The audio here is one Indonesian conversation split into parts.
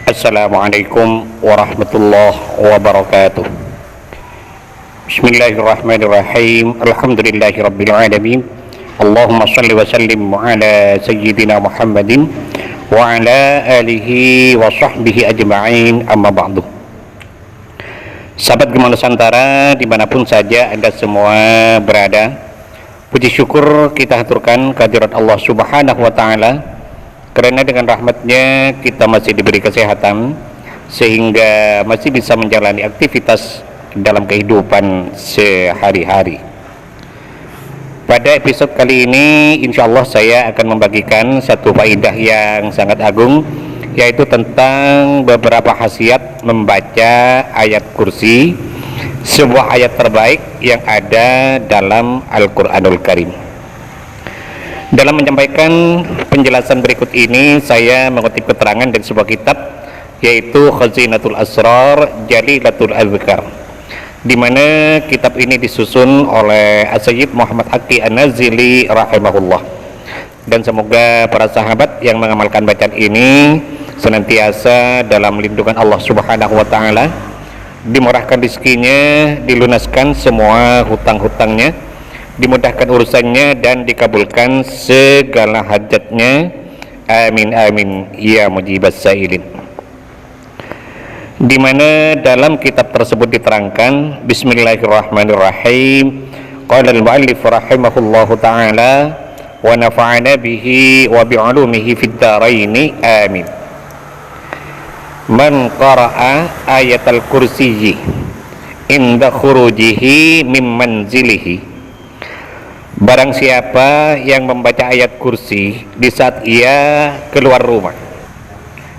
Assalamualaikum warahmatullahi wabarakatuh. Bismillahirrahmanirrahim. Alhamdulillahirabbil alamin. Allahumma shalli wa sallim ala sayyidina Muhammadin wa ala alihi wa sahbihi ajma'in, amma ba'du. Sahabat Gema Nusantara dimanapun saja Anda semua berada, puji syukur kita haturkan kehadirat Allah subhanahu wa ta'ala, karena dengan rahmatnya kita masih diberi kesehatan sehingga masih bisa menjalani aktivitas dalam kehidupan sehari-hari. Pada episode kali ini insya Allah saya akan membagikan satu faedah yang sangat agung, yaitu tentang beberapa khasiat membaca ayat kursi, sebuah ayat terbaik yang ada dalam Al-Quranul Karim. Dalam menyampaikan penjelasan berikut ini, saya mengutip keterangan dari sebuah kitab, yaitu Khazinatul Asrar Jalilatul Azkar, di mana kitab ini disusun oleh As-Sayyid Muhammad Haqqi An-Nazili rahimahullah. Dan semoga para sahabat yang mengamalkan bacaan ini senantiasa dalam lindungan Allah subhanahu wa ta'ala, dimurahkan rezekinya, dilunaskan semua hutang-hutangnya, dimudahkan urusannya, dan dikabulkan segala hajatnya. Amin amin ya mujibas sailin. Di mana dalam kitab tersebut diterangkan, Bismillahirrahmanirrahim. Qala al-muallif rahimahullahu ta'ala wa nafa'ana bihi wa bi'ulumihi fid dharaini amin. Man qara'a ayatal kursiyyi inda khurujihi min manzilihi, barang siapa yang membaca ayat kursi di saat ia keluar rumah.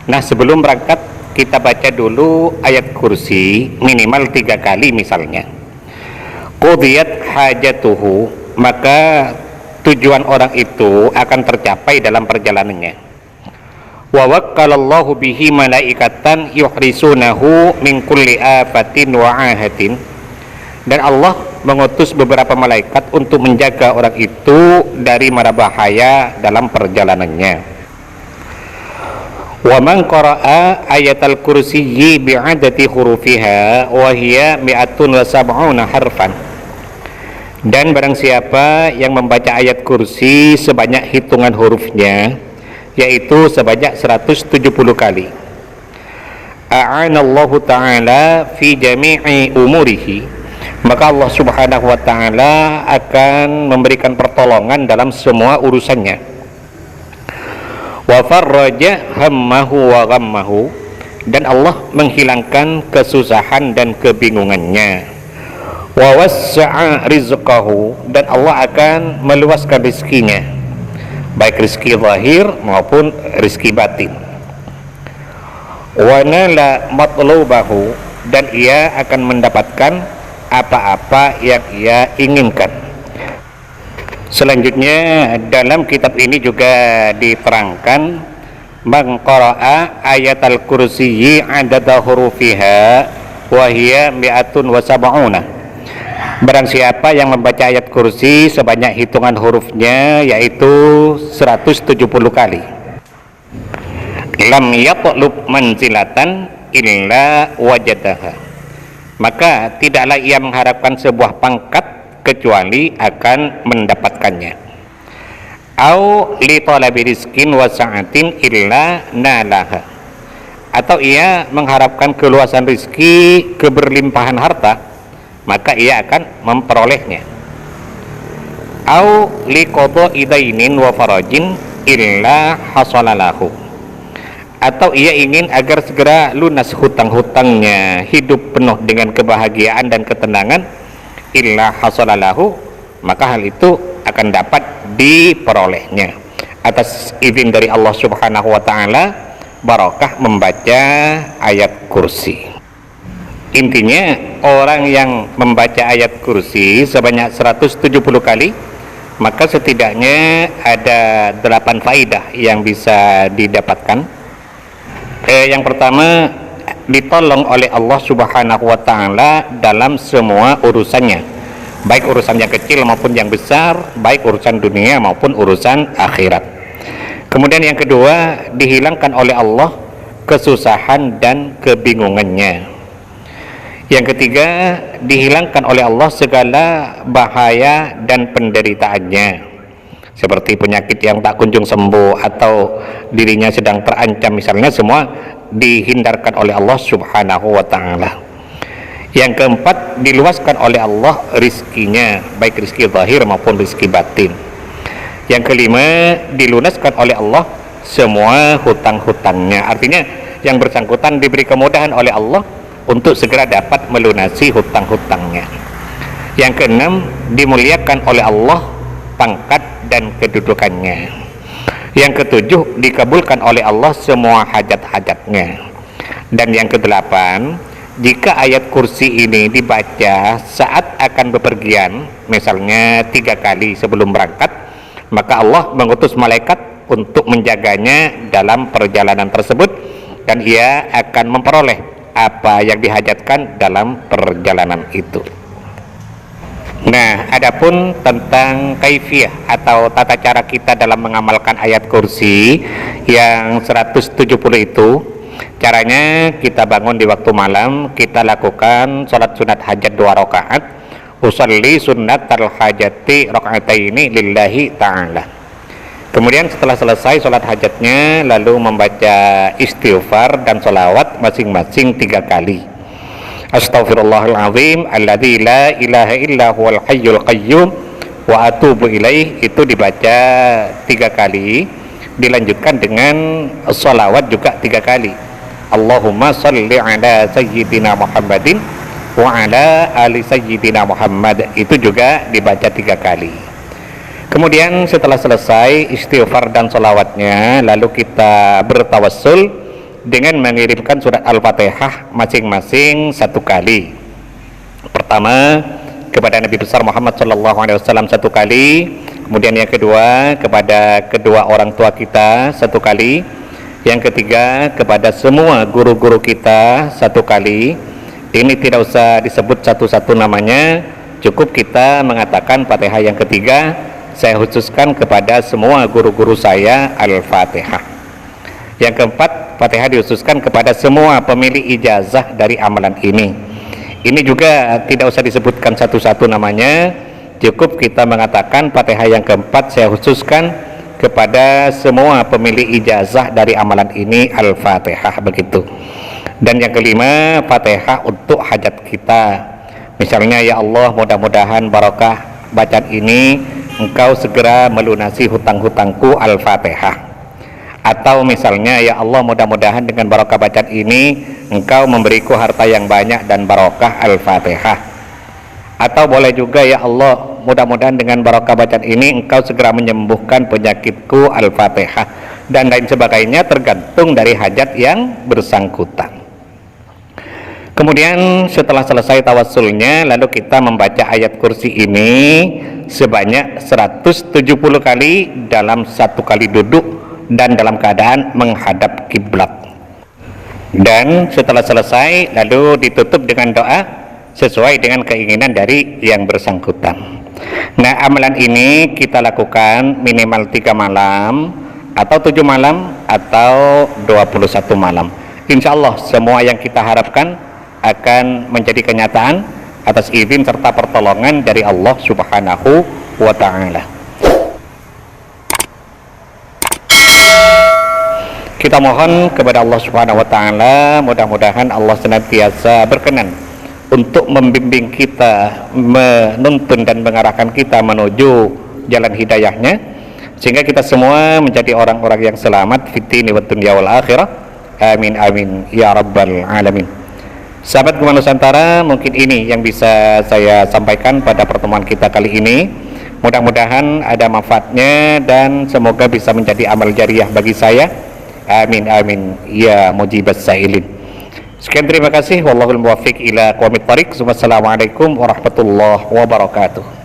Nah, sebelum berangkat kita baca dulu ayat kursi minimal 3 kali misalnya. Qudiyat hajatuhu, maka tujuan orang itu akan tercapai dalam perjalanannya. Wa wakkalallahu bihi malaikatan yuhrisunahu min kulli afatin wa ahatin, dan Allah mengutus beberapa malaikat untuk menjaga orang itu dari mara bahaya dalam perjalanannya. Wa man qara'a ayatal kursiyyi bi'adati hurufiha wa hiya mi'atun wa sab'una harfan, dan barang siapa yang membaca ayat kursi sebanyak hitungan hurufnya, yaitu sebanyak 170 kali, a'anallahu ta'ala fi jami'i umurihi, maka Allah subhanahu wa ta'ala akan memberikan pertolongan dalam semua urusannya. Wa farraja hammahu wa ghammahu, dan Allah menghilangkan kesusahan dan kebingungannya. Wa wassa'a rizqahu, dan Allah akan meluaskan rezekinya, baik rezeki zahir maupun rezeki batin. Wa nala matlubahu, dan ia akan mendapatkan apa-apa yang ia inginkan. Selanjutnya dalam kitab ini juga diterangkan, man qara'a ayatal kursiyyi 'adada hurufiha wa hiya mi'atun wa sab'una, barang siapa yang membaca ayat kursi sebanyak hitungan hurufnya, yaitu 170 kali, lam yatlub manzilatan illa wajadaha, maka tidaklah ia mengharapkan sebuah pangkat kecuali akan mendapatkannya. Au li talabi rizkin wa sa'atin illa nalaha, atau ia mengharapkan keluasan rizki, keberlimpahan harta, maka ia akan memperolehnya. Au li qada'i dainin wa farajin illa hasalalahu, atau ia ingin agar segera lunas hutang-hutangnya, hidup penuh dengan kebahagiaan dan ketenangan, illa hasalalahu, maka hal itu akan dapat diperolehnya atas izin dari Allah subhanahu wa ta'ala, barakah membaca ayat kursi. Intinya, orang yang membaca ayat kursi sebanyak 170 kali, maka setidaknya ada 8 faedah yang bisa didapatkan. Yang pertama, ditolong oleh Allah subhanahu wa ta'ala dalam semua urusannya, baik urusan yang kecil maupun yang besar, baik urusan dunia maupun urusan akhirat. Kemudian yang kedua, dihilangkan oleh Allah kesusahan dan kebingungannya. Yang ketiga, dihilangkan oleh Allah segala bahaya dan penderitaannya, seperti penyakit yang tak kunjung sembuh atau dirinya sedang terancam misalnya, semua dihindarkan oleh Allah Subhanahu wa ta'ala. Yang keempat, diluaskan oleh Allah rizkinya, baik rizki zahir maupun rizki batin. Yang kelima, dilunaskan oleh Allah semua hutang-hutangnya, artinya yang bersangkutan diberi kemudahan oleh Allah untuk segera dapat melunasi hutang-hutangnya. Yang keenam, dimuliakan oleh Allah pangkat dan kedudukannya. Yang ketujuh, dikabulkan oleh Allah semua hajat-hajatnya. Dan yang kedelapan, jika ayat kursi ini dibaca saat akan bepergian, misalnya 3 kali sebelum berangkat, maka Allah mengutus malaikat untuk menjaganya dalam perjalanan tersebut, dan ia akan memperoleh apa yang dihajatkan dalam perjalanan itu. Nah, adapun tentang kaifiyah atau tata cara kita dalam mengamalkan ayat kursi yang 170 itu, caranya kita bangun di waktu malam, kita lakukan sholat sunat hajat 2 rakaat, usalli sunnatal hajati rakaataini lillahi ta'ala. Kemudian setelah selesai sholat hajatnya, lalu membaca istighfar dan sholawat masing-masing 3 kali. Astaghfirullahaladzim alladzi la ilaha illa huwal hayyul qayyum wa atubu ilaih, itu dibaca 3 kali, dilanjutkan dengan sholawat juga 3 kali. Allahumma salli ala sayyidina Muhammadin wa ala ali sayyidina Muhammad, itu juga dibaca 3 kali. Kemudian setelah selesai istighfar dan sholawatnya, lalu kita bertawassul dengan mengirimkan surat Al-Fatihah masing-masing 1 kali. Pertama kepada Nabi besar Muhammad SAW 1 kali, kemudian yang kedua kepada kedua orang tua kita 1 kali, yang ketiga kepada semua guru-guru kita 1 kali. Ini tidak usah disebut satu-satu namanya, cukup kita mengatakan Fatihah yang ketiga, saya khususkan kepada semua guru-guru saya Al-Fatihah. Yang keempat, Fatihah dikhususkan kepada semua pemilik ijazah dari amalan ini. Ini juga tidak usah disebutkan satu-satu namanya, cukup kita mengatakan Fatihah yang keempat saya khususkan kepada semua pemilik ijazah dari amalan ini Al-Fatihah, begitu. Dan yang kelima, Fatihah untuk hajat kita. Misalnya, ya Allah, mudah-mudahan barokah bacaan ini Engkau segera melunasi hutang-hutangku, Al-Fatihah. Atau misalnya, ya Allah, mudah-mudahan dengan barokah bacaan ini Engkau memberiku harta yang banyak dan barokah, Al-Fatihah. Atau boleh juga, ya Allah, mudah-mudahan dengan barokah bacaan ini Engkau segera menyembuhkan penyakitku, Al-Fatihah. Dan lain sebagainya, tergantung dari hajat yang bersangkutan. Kemudian setelah selesai tawassulnya, lalu kita membaca ayat kursi ini sebanyak 170 kali dalam 1 kali duduk dan dalam keadaan menghadap kiblat. Dan setelah selesai lalu ditutup dengan doa sesuai dengan keinginan dari yang bersangkutan. Nah, amalan ini kita lakukan minimal 3 malam atau 7 malam atau 21 malam. Insya Allah semua yang kita harapkan akan menjadi kenyataan atas izin serta pertolongan dari Allah Subhanahu wa ta'ala. Kita mohon kepada Allah Subhanahu wa ta'ala, mudah-mudahan Allah senantiasa berkenan untuk membimbing kita, menuntun dan mengarahkan kita menuju jalan hidayahnya, sehingga kita semua menjadi orang-orang yang selamat fid dini wad dunya wal akhirah. Amin amin ya rabbal alamin. Sahabat Gema Nusantara, mungkin ini yang bisa saya sampaikan pada pertemuan kita kali ini. Mudah-mudahan ada manfaatnya dan semoga bisa menjadi amal jariah bagi saya. Amin amin ya mujibas sailin. Sekian, terima kasih. Wallahul muwaffiq ila aqwamit thoriq. Wassalamualaikum warahmatullahi wabarakatuh.